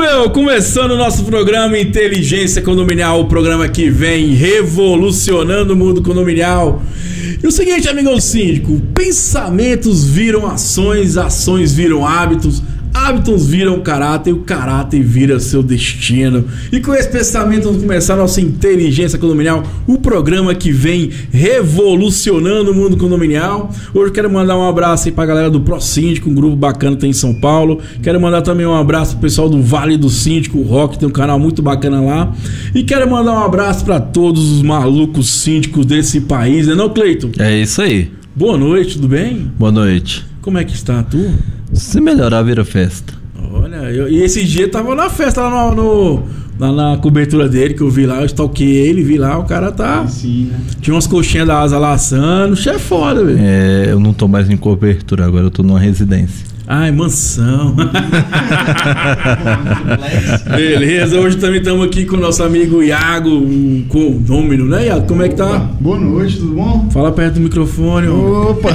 meu, começando o nosso programa Inteligência Condominial, o programa que vem revolucionando o mundo condominial. E o seguinte, amigão síndico, pensamentos viram ações, ações viram hábitos, hábitos viram caráter e o caráter vira seu destino. E com esse pensamento vamos começar a nossa Inteligência Condominial, o programa que vem revolucionando o mundo condominial. Hoje eu quero mandar um abraço aí pra galera do Pro Síndico, um grupo bacana que tem em São Paulo. Quero mandar também um abraço pro pessoal do Vale do Síndico, o Rock, tem um canal muito bacana lá. E quero mandar um abraço pra todos os malucos síndicos desse país, né não, Cleiton? É isso aí. Boa noite, tudo bem? Boa noite. Como é que está tu? Se melhorar, vira festa. Olha, e esse dia tava na festa lá lá na cobertura dele, que eu vi lá, eu stalkeei ele, vi lá, o cara tá... Sim, né? Tinha umas coxinhas da asa laçando, o é foda, velho. É, eu não tô mais em cobertura, agora eu tô numa residência. Ai, mansão. Beleza, hoje também estamos aqui com o nosso amigo Iago, um condômino, né, Iago? Como é que tá? Boa noite, tudo bom? Fala perto do microfone, ó. Opa!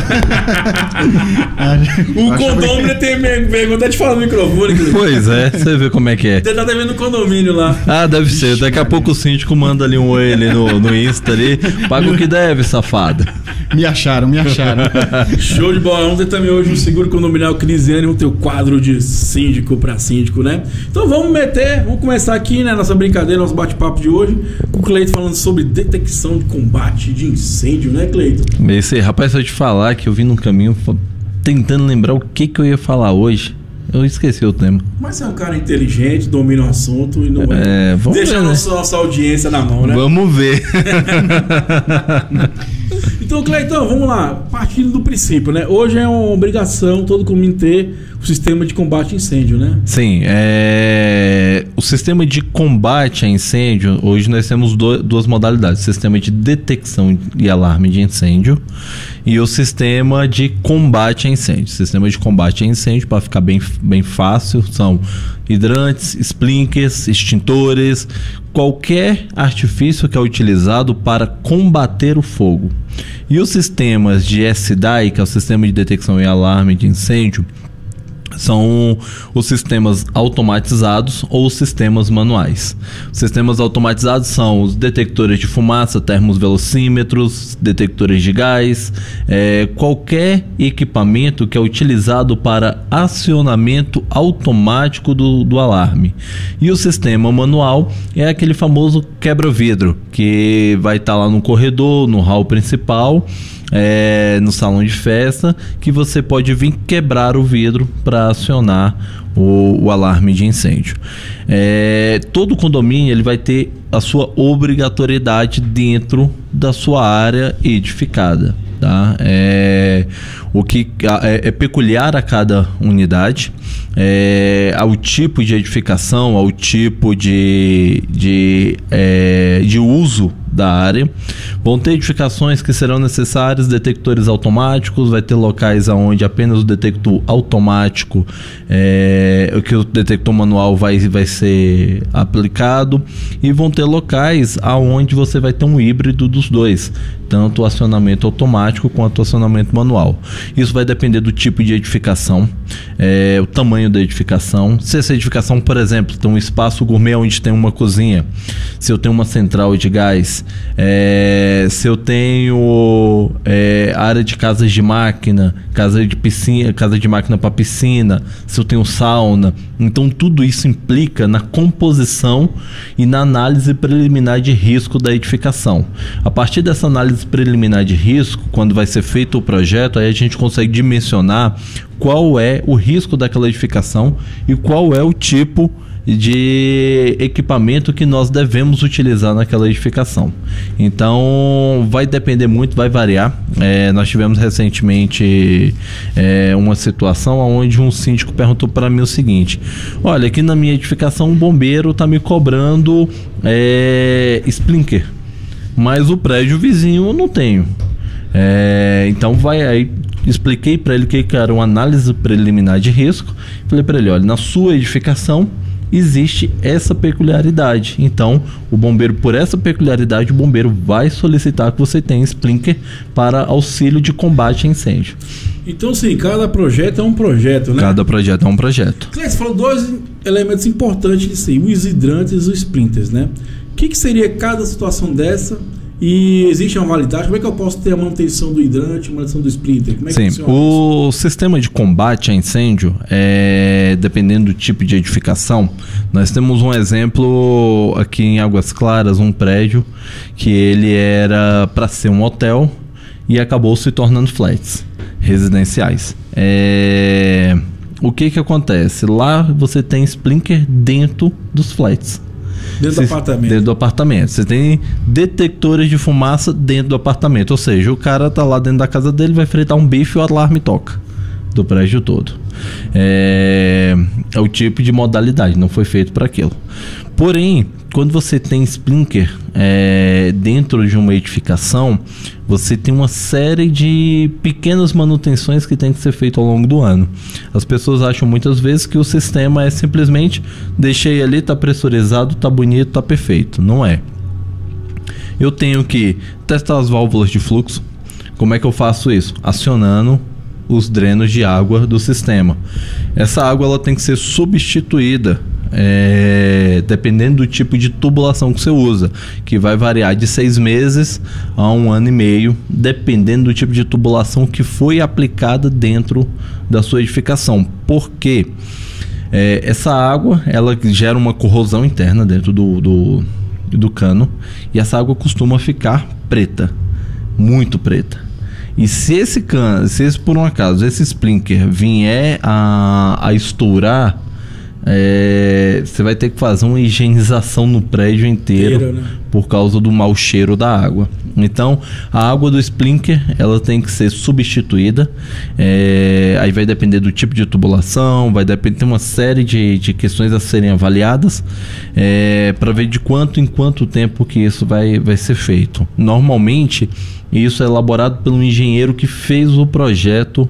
O condômino tem vergonha de falar no microfone. Pois é, você vê como é que é. Você tá devendo o condomínio lá. Ah, deve ser. Daqui a pouco o síndico manda ali um oi ali no Insta ali. Paga o que deve, safado. Me acharam. Show de bola. Vamos ter também hoje um seguro condominial Crisiane, vamos ter o quadro de síndico pra síndico, né? Então vamos começar aqui, né, nossa brincadeira, nosso bate-papo de hoje, com o Cleiton falando sobre detecção de combate de incêndio, né, Cleiton? Esse aí, rapaz, se eu te falar que eu vim num caminho tentando lembrar o que eu ia falar hoje, eu esqueci o tema. Mas você é um cara inteligente, domina o assunto e não deixa ver, né? nossa audiência na mão, né? Vamos ver. Então, Cleitão, vamos lá. Partindo do princípio, né? Hoje é uma obrigação todo mundo ter o sistema de combate a incêndio, né? Sim, o sistema de combate a incêndio, hoje nós temos duas modalidades: o sistema de detecção e alarme de incêndio e o sistema de combate a incêndio. O sistema de combate a incêndio, para ficar bem fácil, são hidrantes, sprinklers, extintores, qualquer artifício que é utilizado para combater o fogo. E os sistemas de SDI, que é o sistema de detecção e alarme de incêndio, são os sistemas automatizados ou os sistemas manuais. Os sistemas automatizados são os detectores de fumaça, termovelocímetros, detectores de gás, qualquer equipamento que é utilizado para acionamento automático do alarme. E o sistema manual é aquele famoso quebra-vidro, que vai estar lá no corredor, no hall principal, no salão de festa, que você pode vir quebrar o vidro para acionar o alarme de incêndio. Todo condomínio ele vai ter a sua obrigatoriedade dentro da sua área edificada, tá? O que é peculiar a cada unidade, ao tipo de edificação, ao tipo de uso da área. Vão ter edificações que serão necessários detectores automáticos, vai ter locais onde apenas o detector automático, que o detector manual vai ser aplicado, e vão ter locais onde você vai ter um híbrido dos dois, tanto o acionamento automático quanto o acionamento manual. Isso vai depender do tipo de edificação, o tamanho da edificação. Se essa edificação, por exemplo, tem um espaço gourmet onde tem uma cozinha, se eu tenho uma central de gás, se eu tenho área de casas de máquina, casa de piscina, casa de máquina para piscina, se eu tenho sauna, então tudo isso implica na composição e na análise preliminar de risco da edificação. A partir dessa análise preliminar de risco, quando vai ser feito o projeto, aí a gente consegue dimensionar qual é o risco daquela edificação e qual é o tipo de equipamento que nós devemos utilizar naquela edificação. Então vai depender muito, vai variar. Nós tivemos recentemente uma situação onde um síndico perguntou para mim o seguinte: olha, aqui na minha edificação um bombeiro está me cobrando sprinkler, mas o prédio vizinho eu não tenho. Então aí expliquei para ele que era uma análise preliminar de risco. Falei para ele: olha, na sua edificação existe essa peculiaridade. Então, o bombeiro, por essa peculiaridade, o bombeiro vai solicitar que você tenha sprinkler para auxílio de combate a incêndio. Então, sim, cada projeto é um projeto, né? Cada projeto é um projeto. Cleiton, você falou dois elementos importantes disso aí, os hidrantes e os sprinklers, né? O que seria cada situação dessa? E existe uma validade? Como é que eu posso ter a manutenção do hidrante, a manutenção do sprinkler? Como é que funciona o sistema de combate a incêndio, dependendo do tipo de edificação, nós temos um exemplo aqui em Águas Claras, um prédio que ele era para ser um hotel e acabou se tornando flats residenciais. O que acontece? Lá você tem sprinkler dentro dos flats. Dentro do apartamento. Dentro do apartamento. Você tem detectores de fumaça dentro do apartamento. Ou seja, o cara tá lá dentro da casa dele, vai fritar um bife e o alarme toca do prédio todo. É o tipo de modalidade, não foi feito para aquilo. Porém, quando você tem sprinkler dentro de uma edificação, você tem uma série de pequenas manutenções que tem que ser feito ao longo do ano. As pessoas acham muitas vezes que o sistema é simplesmente deixei ali, tá pressurizado, tá bonito, tá perfeito. Não é. Eu tenho que testar as válvulas de fluxo. Como é que eu faço isso? Acionando os drenos de água do sistema. Essa água ela tem que ser substituída dependendo do tipo de tubulação que você usa, que vai variar de 6 meses a 1 ano e meio, dependendo do tipo de tubulação que foi aplicada dentro da sua edificação. Porque essa água ela gera uma corrosão interna dentro do cano, e essa água costuma ficar preta, muito preta. E se por um acaso esse sprinkler vier a estourar, você vai ter que fazer uma higienização no prédio inteiro, né? Por causa do mau cheiro da água. Então, a água do sprinkler ela tem que ser substituída. Aí vai depender do tipo de tubulação, vai depender, tem uma série de questões a serem avaliadas para ver de quanto em quanto tempo que isso vai ser feito. Normalmente, isso é elaborado pelo engenheiro que fez o projeto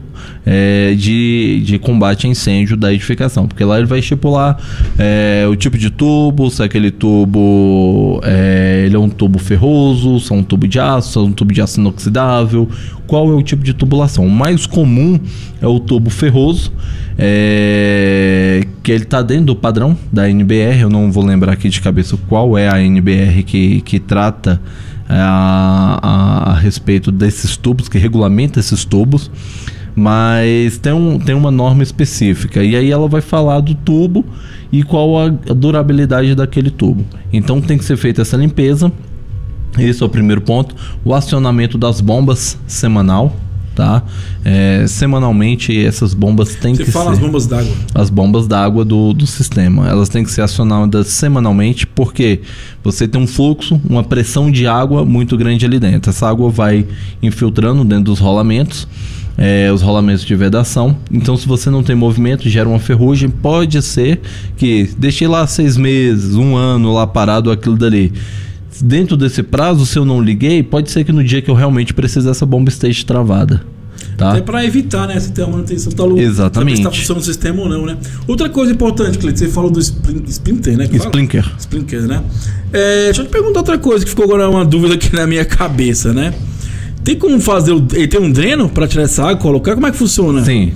de combate a incêndio da edificação, porque lá ele vai estipular o tipo de tubo, se aquele tubo ele é um tubo ferroso, se é um tubo de aço, se é um tubo de aço inoxidável, qual é o tipo de tubulação. O mais comum é o tubo ferroso, que ele está dentro do padrão da NBR. Eu não vou lembrar aqui de cabeça qual é a NBR que trata a respeito desses tubos, que regulamenta esses tubos, mas tem uma norma específica, e aí ela vai falar do tubo e qual a durabilidade daquele tubo. Então tem que ser feita essa limpeza. Esse é o primeiro ponto. O acionamento das bombas semanal, tá? Semanalmente essas bombas têm que ser... Você fala as bombas d'água. As bombas d'água do sistema. Elas têm que ser acionadas semanalmente, porque você tem um fluxo, uma pressão de água muito grande ali dentro. Essa água vai infiltrando dentro dos rolamentos, os rolamentos de vedação. Então, se você não tem movimento, gera uma ferrugem. Pode ser que deixei lá 6 meses, 1 ano lá parado aquilo dali. Dentro desse prazo, se eu não liguei, pode ser que no dia que eu realmente precisar, essa bomba esteja travada. Tá? Até para evitar, né? Se tem uma manutenção, exatamente. Se está funcionando o sistema ou não, né? Outra coisa importante, Cleiton, você falou do sprinkler, né? Sprinkler, né? Deixa eu te perguntar outra coisa que ficou agora uma dúvida aqui na minha cabeça, né? Tem como fazer tem um dreno para tirar essa água, colocar? Como é que funciona? Sim,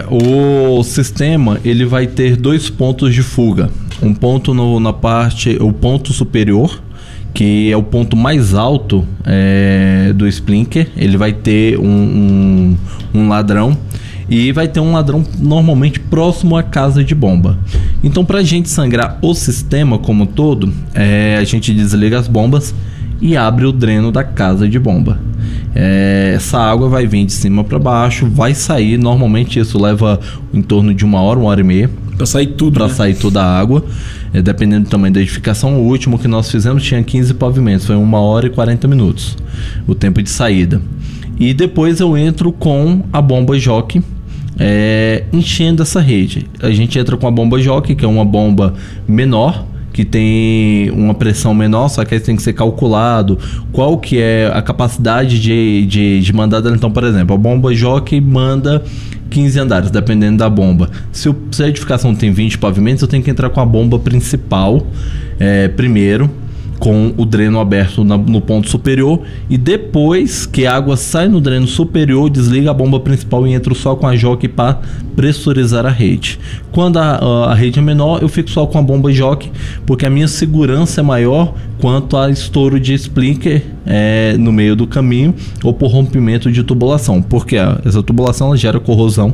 o sistema ele vai ter 2 pontos de fuga. Um ponto na parte, o ponto superior, que é o ponto mais alto do sprinkler. Ele vai ter um ladrão, e vai ter um ladrão normalmente próximo à casa de bomba. Então, para a gente sangrar o sistema como um todo, a gente desliga as bombas e abre o dreno da casa de bomba. Essa água vai vir de cima para baixo, vai sair. Normalmente isso leva em torno de 1 hora, 1 hora e meia para sair tudo, para sair toda a água, dependendo do tamanho da edificação. O último que nós fizemos tinha 15 pavimentos, foi 1 hora e 40 minutos o tempo de saída. E depois eu entro com a bomba jockey, enchendo essa rede. A gente entra com a bomba jockey, que é uma bomba menor, que tem uma pressão menor, só que aí tem que ser calculado qual que é a capacidade de mandar dela. Então, por exemplo, a bomba jockey manda 15 andares, dependendo da bomba. Se a edificação tem 20 pavimentos, eu tenho que entrar com a bomba principal primeiro, com o dreno aberto no ponto superior, e depois que a água sai no dreno superior, desliga a bomba principal e entro só com a joque para pressurizar a rede. Quando a rede é menor, eu fico só com a bomba joque, porque a minha segurança é maior quanto a estouro de sprinkler no meio do caminho ou por rompimento de tubulação, porque essa tubulação ela gera corrosão.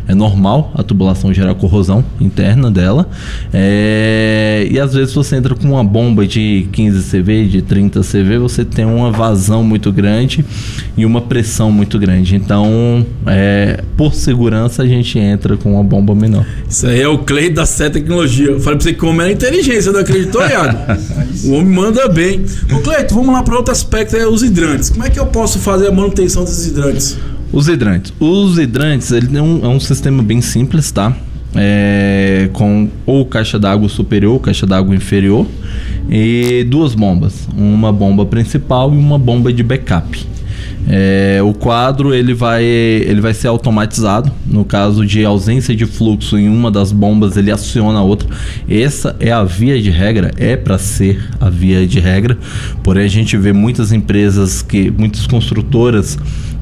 É normal a tubulação gerar corrosão interna dela, e às vezes você entra com uma bomba de 15 CV, de 30 CV, você tem uma vazão muito grande e uma pressão muito grande. Então, por segurança, a gente entra com uma bomba menor. Isso aí é o Clay da Sé Tecnologia. Eu falei pra você que o homem era inteligência, não acreditou, Iago? O homem manda bem. Ô Cleito, vamos lá para outro aspecto, os hidrantes. Como é que eu posso fazer a manutenção desses hidrantes? Os hidrantes, ele é um sistema bem simples, tá? Com ou caixa d'água superior ou caixa d'água inferior e duas bombas, uma bomba principal e uma bomba de backup. O quadro ele vai ser automatizado. No caso de ausência de fluxo em uma das bombas, ele aciona a outra. Essa é a via de regra, para ser a via de regra. Porém, a gente vê muitas empresas, muitas construtoras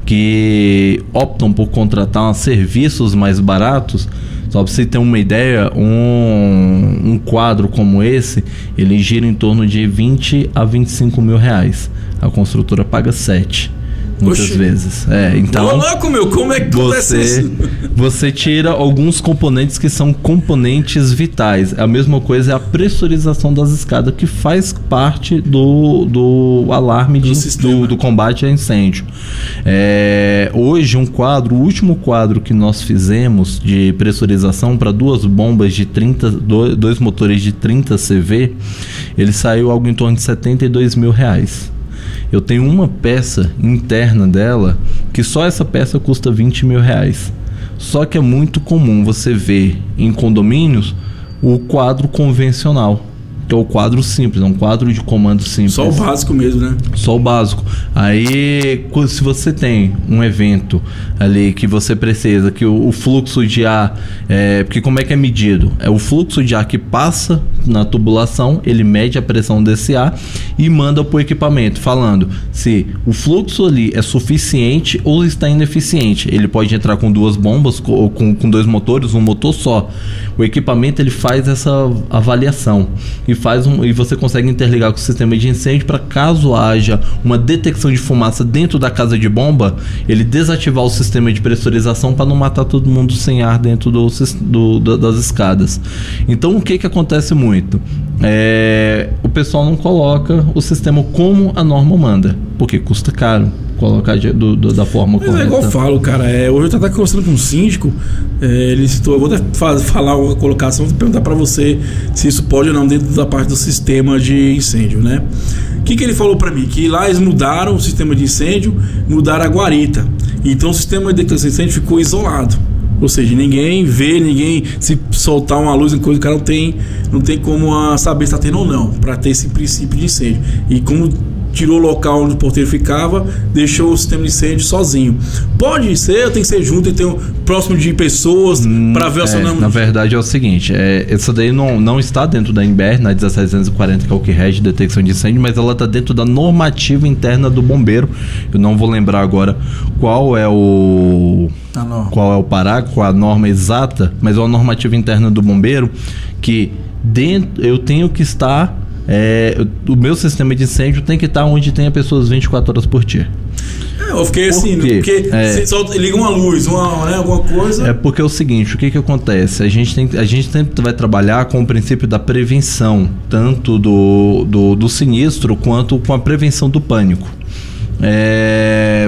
que optam por contratar serviços mais baratos. Só para você ter uma ideia, um quadro como esse, ele gira em torno de 20 a 25 mil reais. A construtora paga 7. Muitas vezes. Então. Ô, louco, meu, como é que acontece isso? Você tira alguns componentes que são componentes vitais. A mesma coisa é a pressurização das escadas, que faz parte do alarme do combate a incêndio. Hoje, o último quadro que nós fizemos de pressurização para duas bombas de 30, dois motores de 30 CV, ele saiu algo em torno de 72 mil reais. Eu tenho uma peça interna dela que só essa peça custa 20 mil reais. Só que é muito comum você ver em condomínios o quadro convencional, que é o quadro simples, é um quadro de comando simples. Só o básico mesmo, né? Só o básico. Aí, se você tem um evento ali que você precisa, que o fluxo de ar... porque como é que é medido? É o fluxo de ar que passa na tubulação, ele mede a pressão desse ar e manda para o equipamento, falando se o fluxo ali é suficiente ou está ineficiente. Ele pode entrar com duas bombas ou com dois motores, um motor só. O equipamento ele faz essa avaliação e você consegue interligar com o sistema de incêndio para, caso haja uma detecção de fumaça dentro da casa de bomba, ele desativar o sistema de pressurização para não matar todo mundo sem ar dentro das escadas. Então, o que acontece muito? O pessoal não coloca o sistema como a norma manda, porque custa caro colocar da forma correta. É igual eu falo, cara. Hoje eu estava conversando com um síndico, ele citou, eu vou até falar uma colocação, vou perguntar para você se isso pode ou não dentro da parte do sistema de incêndio, né? O que ele falou para mim? Que lá eles mudaram o sistema de incêndio, mudaram a guarita. Então o sistema de detecção de incêndio ficou isolado. Ou seja, ninguém vê, se soltar uma luz em coisa, o cara não tem como saber se está tendo ou não, para ter esse princípio de incêndio. E como tirou o local onde o porteiro ficava, deixou o sistema de incêndio sozinho. Pode ser, tem que ser junto e ter um próximo de pessoas para ver o seu nome. Na verdade é o seguinte, essa daí não está dentro da INBR, na 1740, que é o que rege detecção de incêndio, mas ela está dentro da normativa interna do bombeiro. Eu não vou lembrar agora qual é o parágrafo, a norma exata, mas é uma normativa interna do bombeiro que eu tenho que estar... o meu sistema de incêndio tem que estar onde tenha pessoas 24 horas por dia. Eu fiquei assim, porque só liga uma luz, alguma coisa. Porque é o seguinte, o que acontece? A gente sempre vai trabalhar com o princípio da prevenção, tanto do sinistro quanto com a prevenção do pânico.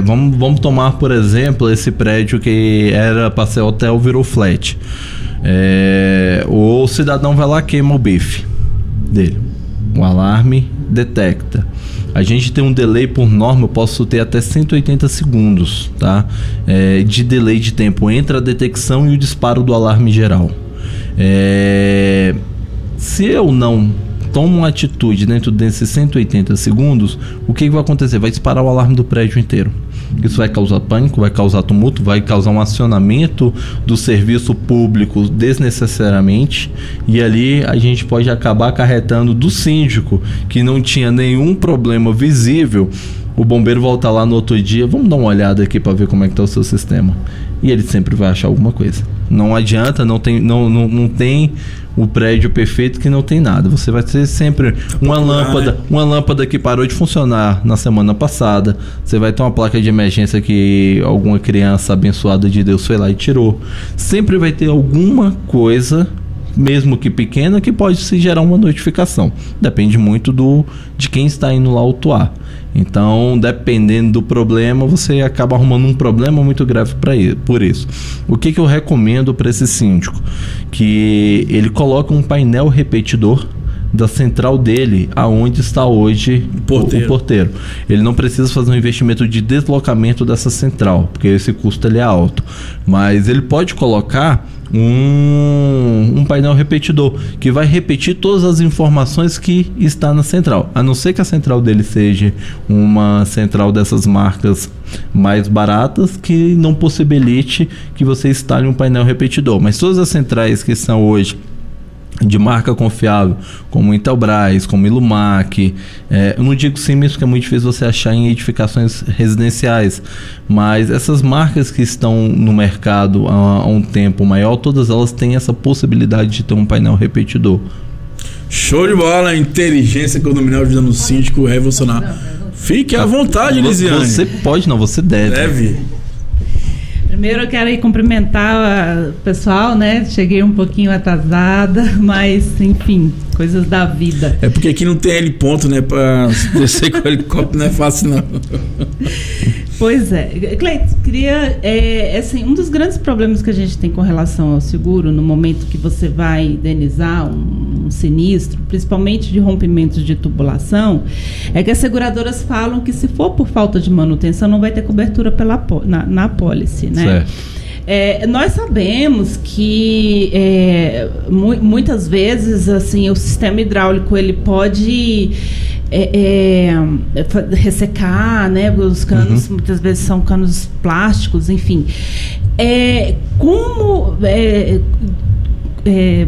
Vamos tomar, por exemplo, esse prédio que era para ser hotel, virou flat. O cidadão vai lá, queima o bife dele. O alarme detecta. A gente tem um delay por norma, eu posso ter até 180 segundos, tá? De delay de tempo entre a detecção e o disparo do alarme geral. Se eu não tomo uma atitude dentro desses 180 segundos, o que vai acontecer? Vai disparar o alarme do prédio inteiro. Isso vai causar pânico, vai causar tumulto, vai causar um acionamento do serviço público desnecessariamente, e ali a gente pode acabar acarretando do síndico, que não tinha nenhum problema visível, o bombeiro volta lá no outro dia, vamos dar uma olhada aqui para ver como é que está o seu sistema. E ele sempre vai achar alguma coisa. Não adianta, não tem o prédio perfeito que não tem nada. Você vai ter sempre uma lâmpada que parou de funcionar na semana passada. Você vai ter uma placa de emergência que alguma criança abençoada de Deus foi lá e tirou. Sempre vai ter alguma coisa, mesmo que pequena, que pode se gerar uma notificação. Depende muito de quem está indo lá autuar. Então, dependendo do problema, você acaba arrumando um problema muito grave por isso. O que eu recomendo para esse síndico? Que ele coloque um painel repetidor da central dele, aonde está hoje o porteiro. Ele não precisa fazer um investimento de deslocamento dessa central, porque esse custo ele é alto. Mas ele pode colocar um painel repetidor que vai repetir todas as informações que está na central, a não ser que a central dele seja uma central dessas marcas mais baratas, que não possibilite que você instale um painel repetidor. Mas todas as centrais que são hoje de marca confiável, como Intelbras, como Ilumac, eu não digo Siemens porque é muito difícil você achar em edificações residenciais, mas essas marcas que estão no mercado há um tempo maior, todas elas têm essa possibilidade de ter um painel repetidor. Show de bola, inteligência condominial ajudando o síndico a revolucionar. Fique à vontade, Lisiane. Você pode, não, você deve. Primeiro eu quero cumprimentar o pessoal, né? Cheguei um pouquinho atrasada, mas enfim, coisas da vida. É porque aqui não tem L ponto, né? Pra descer com o helicóptero não é fácil, não. Pois é. Cleiton, queria... assim, um dos grandes problemas que a gente tem com relação ao seguro, no momento que você vai indenizar um sinistro, principalmente de rompimentos de tubulação, é que as seguradoras falam que se for por falta de manutenção, não vai ter cobertura na apólice, né? Certo. Nós sabemos que muitas vezes assim, o sistema hidráulico ele pode ressecar, né? Os canos muitas vezes são canos plásticos, enfim. Como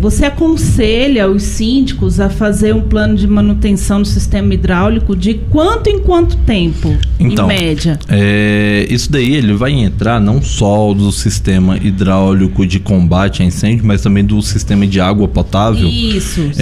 você aconselha os síndicos a fazer um plano de manutenção do sistema hidráulico de quanto em quanto tempo, em média? Isso daí ele vai entrar não só do sistema hidráulico de combate a incêndio, mas também do sistema de água potável. Isso,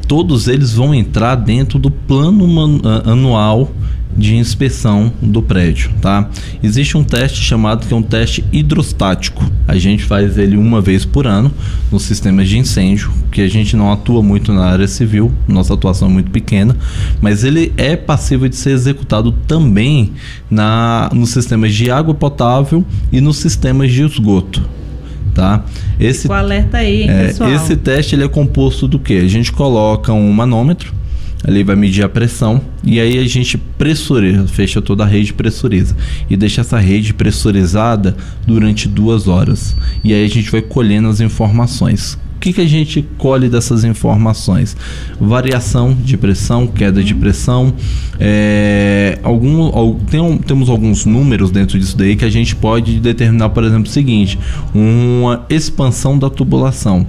todos eles vão entrar dentro do plano anual de inspeção do prédio, tá? Existe um teste chamado que é um teste hidrostático. A gente faz ele uma vez por ano nos sistemas de incêndio, que a gente não atua muito na área civil, nossa atuação é muito pequena, mas ele é passível de ser executado também nos sistemas de água potável e nos sistemas de esgoto. Tá? O alerta aí, pessoal. Esse teste ele é composto do quê? A gente coloca um manômetro, ali vai medir a pressão e aí a gente pressuriza, fecha toda a rede, pressuriza e deixa essa rede pressurizada durante 2 horas. E aí a gente vai colhendo as informações. O que a gente colhe dessas informações? Variação de pressão, queda de pressão, temos alguns números dentro disso daí que a gente pode determinar, por exemplo, o seguinte: uma expansão da tubulação.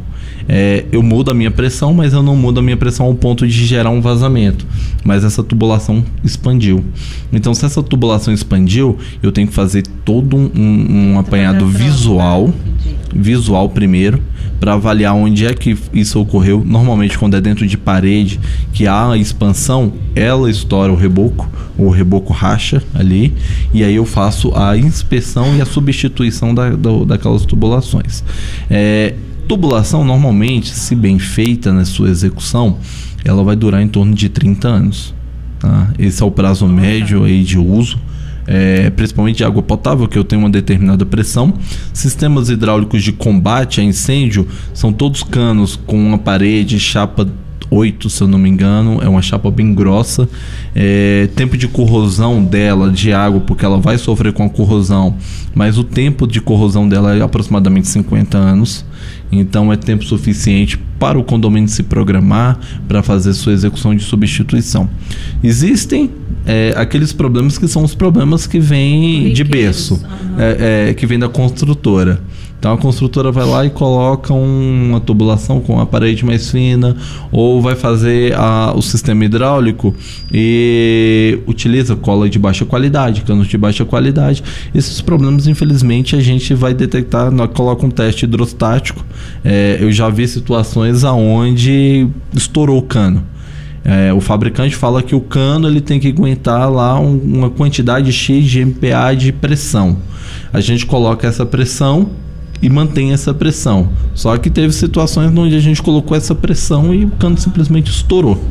Eu mudo a minha pressão, mas eu não mudo a minha pressão ao ponto de gerar um vazamento, mas essa tubulação expandiu. Então, se essa tubulação expandiu, eu tenho que fazer todo um apanhado visual primeiro, para avaliar onde é que isso ocorreu. Normalmente, quando é dentro de parede que há a expansão, ela estoura o reboco racha ali, e aí eu faço a inspeção e a substituição daquelas tubulações. Tubulação, normalmente, se bem feita na sua execução, ela vai durar em torno de 30 anos. Tá? Esse é o prazo médio aí de uso, principalmente de água potável, que eu tenho uma determinada pressão. Sistemas hidráulicos de combate a incêndio são todos canos com uma parede, chapa 8, se eu não me engano, é uma chapa bem grossa. Tempo de corrosão dela, de água, porque ela vai sofrer com a corrosão, mas o tempo de corrosão dela é aproximadamente 50 anos. Então é tempo suficiente para o condomínio se programar para fazer sua execução de substituição. Existem aqueles problemas que são os problemas que vêm de berço, que vem da construtora. Então a construtora vai lá e coloca uma tubulação com a parede mais fina, ou vai fazer o sistema hidráulico e utiliza cola de baixa qualidade, canos de baixa qualidade. Esses problemas, infelizmente, a gente vai detectar, coloca um teste hidrostático. Eu já vi situações aonde estourou o cano. O fabricante fala que o cano ele tem que aguentar lá uma quantidade X de MPa de pressão. A gente coloca essa pressão e mantém essa pressão. Só que teve situações onde a gente colocou essa pressão e o cano simplesmente estourou.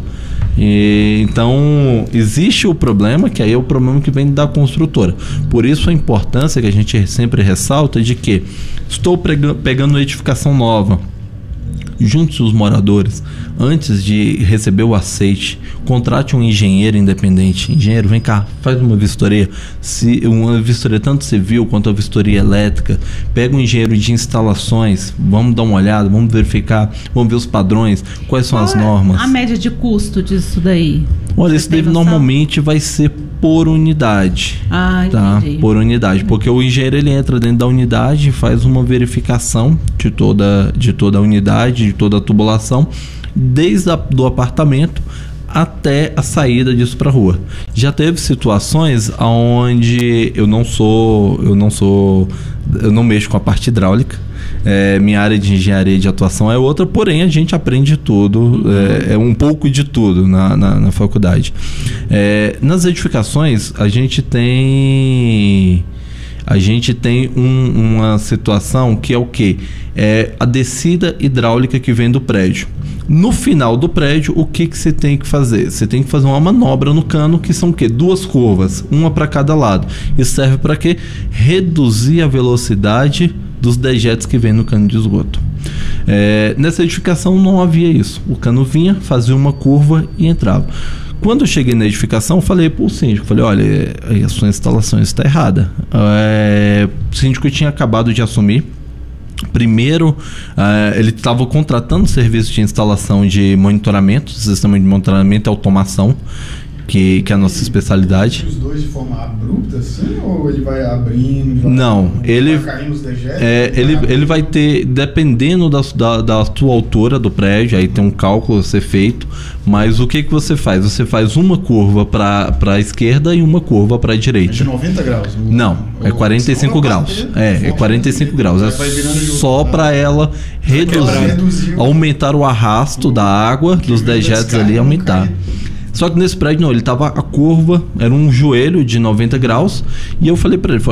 Então existe o problema, que aí é o problema que vem da construtora. Por isso a importância que a gente sempre ressalta de que estou pegando uma edificação nova, junte os moradores, antes de receber o aceite, contrate um engenheiro independente. Engenheiro, vem cá, faz uma vistoria, uma vistoria tanto civil quanto a vistoria elétrica. Pega um engenheiro de instalações, vamos dar uma olhada, vamos verificar, vamos ver os padrões, quais são as normas. A média de custo disso daí? Olha, isso daí normalmente vai ser por unidade. Tá? Por unidade, porque o engenheiro ele entra dentro da unidade, faz uma verificação de toda a unidade, de toda a tubulação, desde do apartamento até a saída disso para a rua. Já teve situações onde eu não mexo com a parte hidráulica. Minha área de engenharia de atuação é outra, porém a gente aprende tudo, um pouco de tudo na faculdade. Nas edificações a gente tem uma situação que é o quê? A descida hidráulica que vem do prédio. No final do prédio, o que você tem que fazer? Você tem que fazer uma manobra no cano, que são o quê? 2 curvas, uma para cada lado. Isso serve para quê? Reduzir a velocidade dos dejetos que vem no cano de esgoto. Nessa edificação não havia isso. O cano vinha, fazia uma curva e entrava. Quando eu cheguei na edificação, falei pro síndico, olha, a sua instalação está errada. O síndico tinha acabado de assumir. Primeiro, ele estava contratando serviço de instalação de monitoramento, sistema de monitoramento e automação, que é a nossa especialidade. Os dois de forma abrupta, assim, ou ele vai abrindo? Não, ele vai caindo os dejetos? Ele vai ter, dependendo da sua altura do prédio, aí tem um cálculo a ser feito, mas o que você faz? Você faz uma curva para a esquerda e uma curva para a direita. É de 90 graus? Não, é 45 graus. É 45 graus. É só para ela reduzir, aumentar o arrasto da água, dos dejetos ali, aumentar. Só que nesse prédio não, ele tava a curva, era um joelho de 90 graus, e eu falei para ele,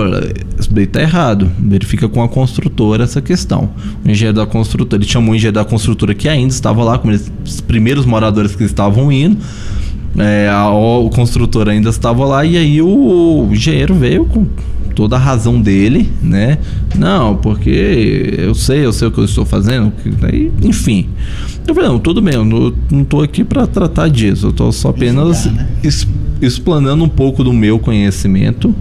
isso daí tá errado, verifica com a construtora essa questão. O engenheiro da construtora, ele chamou o engenheiro da construtora que ainda estava lá, como os primeiros moradores que estavam indo, o construtor ainda estava lá, e aí o engenheiro veio com toda a razão dele, né? Não, porque eu sei o que eu estou fazendo, enfim. Eu falei, não, tudo bem, eu não estou aqui para tratar disso, eu estou só apenas explanando um pouco do meu conhecimento,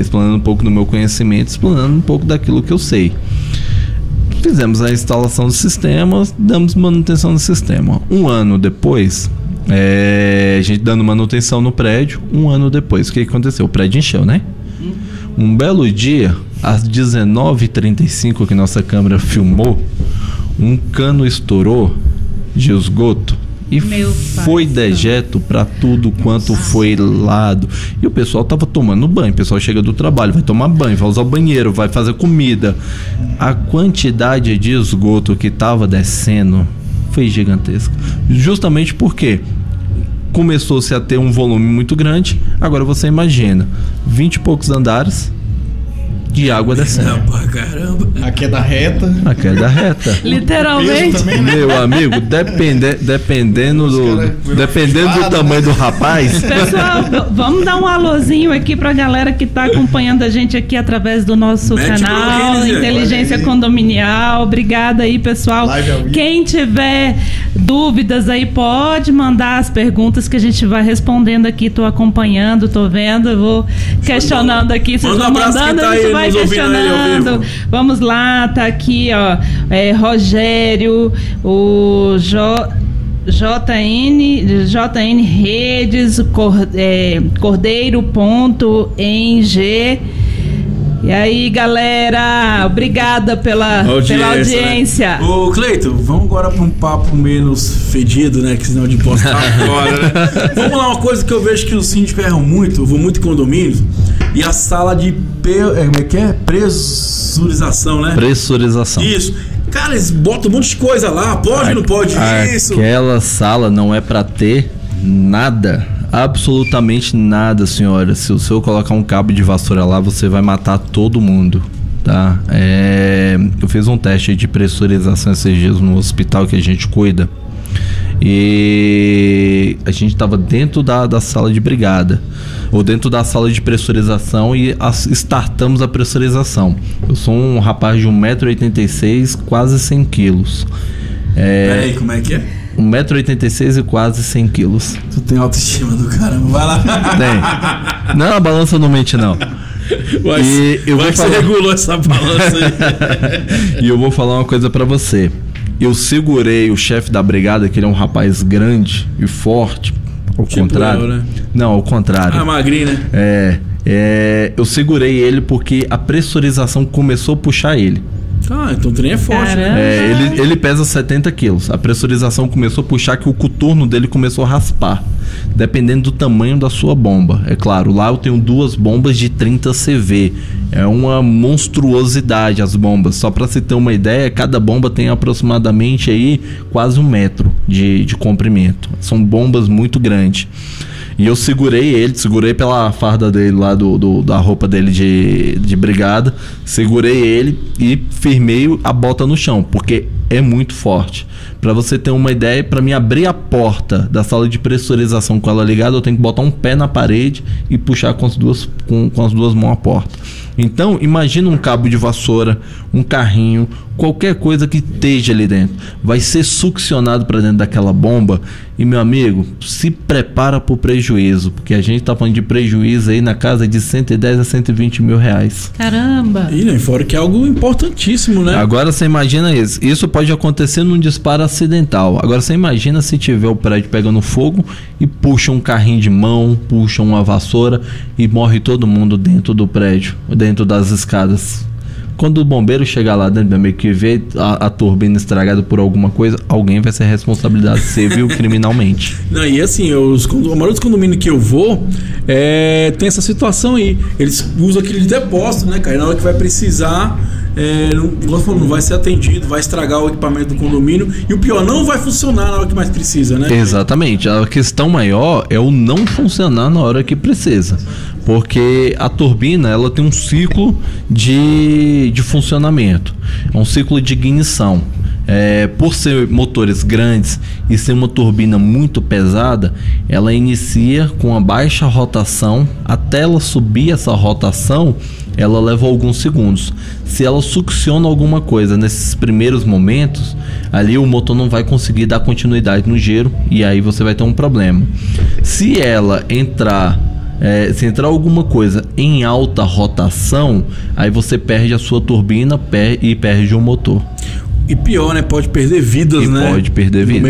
explanando um pouco daquilo que eu sei. Fizemos a instalação do sistema, damos manutenção no sistema. Um ano depois, a gente dando manutenção no prédio, um ano depois, o que aconteceu? O prédio encheu, né? Um belo dia, às 19h35 que nossa câmera filmou, um cano estourou de esgoto e foi dejeto para tudo quanto foi lado. E o pessoal tava tomando banho. O pessoal chega do trabalho, vai tomar banho, vai usar o banheiro, vai fazer comida. A quantidade de esgoto que tava descendo foi gigantesca. Justamente porque começou-se a ter um volume muito grande. Agora você imagina, 20 e poucos andares de água descendo. Caramba. A queda reta. Literalmente. Também, né? Meu amigo, dependendo do tamanho do rapaz. Pessoal, vamos dar um alôzinho aqui pra galera que tá acompanhando a gente aqui através do nosso canal Inteligência Condominial. Obrigada aí, pessoal. Quem tiver dúvidas aí, pode mandar as perguntas que a gente vai respondendo aqui. Tô acompanhando, tô vendo, eu vou questionando aqui. Vocês vão mandando, a gente vai questionando. Vamos lá, tá aqui, ó. Rogério, JN Redes, Cordeiro.eng. E aí, galera, obrigada pela audiência. Né? Ô, Cleiton, vamos agora para um papo menos fedido, né? Que senão de postar agora, né? Vamos lá, uma coisa que eu vejo que os síndicos erram muito, eu vou muito em condomínios, e a sala de pressurização, né? Pressurização. Isso. Cara, eles botam um monte de coisa lá, pode, não pode isso? Aquela sala não é para ter nada. Absolutamente nada, senhora. Se o senhor colocar um cabo de vassoura lá, você vai matar todo mundo, tá? Eu fiz um teste de pressurização esses dias no hospital que a gente cuida. E a gente estava dentro da sala de brigada, ou dentro da sala de pressurização, e startamos a pressurização. Eu sou um rapaz de 1,86 m, quase 100 quilos. Peraí, como é que é? 1,86 m e quase 100 quilos. Tu tem autoestima do caramba, vai lá. Tem. Não, a balança não mente, não. Você regulou essa balança aí. E eu vou falar uma coisa pra você. Eu segurei o chefe da brigada, que ele é um rapaz grande e forte. Ao contrário. Eu, né? Não, ao contrário. Ah, magrinho, né? Eu segurei ele porque a pressurização começou a puxar ele. Ah, então o trem é forte, né? Ele pesa 70 quilos. A pressurização começou a puxar que o coturno dele começou a raspar, dependendo do tamanho da sua bomba. É claro, lá eu tenho 2 bombas de 30 CV. É uma monstruosidade as bombas. Só para você ter uma ideia, cada bomba tem aproximadamente aí quase 1 metro de comprimento. São bombas muito grandes. E eu segurei pela farda dele lá, da roupa dele de brigada. Segurei ele e firmei a bota no chão, porque é muito forte. Pra você ter uma ideia, pra mim abrir a porta da sala de pressurização com ela ligada, eu tenho que botar um pé na parede e puxar com as duas mãos a porta. Então, imagina um cabo de vassoura, um carrinho, qualquer coisa que esteja ali dentro. Vai ser succionado para dentro daquela bomba. E, meu amigo, se prepara pro prejuízo, porque a gente tá falando de prejuízo aí na casa de 110 a 120 mil reais. Caramba! E fora que é algo importantíssimo, né? Agora você imagina isso. Isso pode acontecer num disparo acidental. Agora você imagina se tiver o prédio pegando fogo e puxa um carrinho de mão, puxa uma vassoura e morre todo mundo dentro do prédio, dentro das escadas. Quando o bombeiro chegar lá dentro, meio que vê a turbina estragada por alguma coisa, alguém vai ser responsabilizado civil criminalmente. Não, e assim, a maioria dos condomínios que eu vou tem essa situação aí. Eles usam aquele depósito, né, cara? E na hora que vai precisar, não vai ser atendido, vai estragar o equipamento do condomínio. E o pior, não vai funcionar na hora que mais precisa, né? Exatamente. A questão maior é o não funcionar na hora que precisa. Porque a turbina, ela tem um ciclo de funcionamento. É um ciclo de ignição. Por ser motores grandes e ser uma turbina muito pesada, ela inicia com a baixa rotação. Até ela subir essa rotação, ela leva alguns segundos. Se ela succiona alguma coisa nesses primeiros momentos, ali o motor não vai conseguir dar continuidade no giro e aí você vai ter um problema. Se ela entrar alguma coisa em alta rotação, aí você perde a sua turbina e perde o motor. E pior, né? Pode perder vidas, né? Pode perder vidas.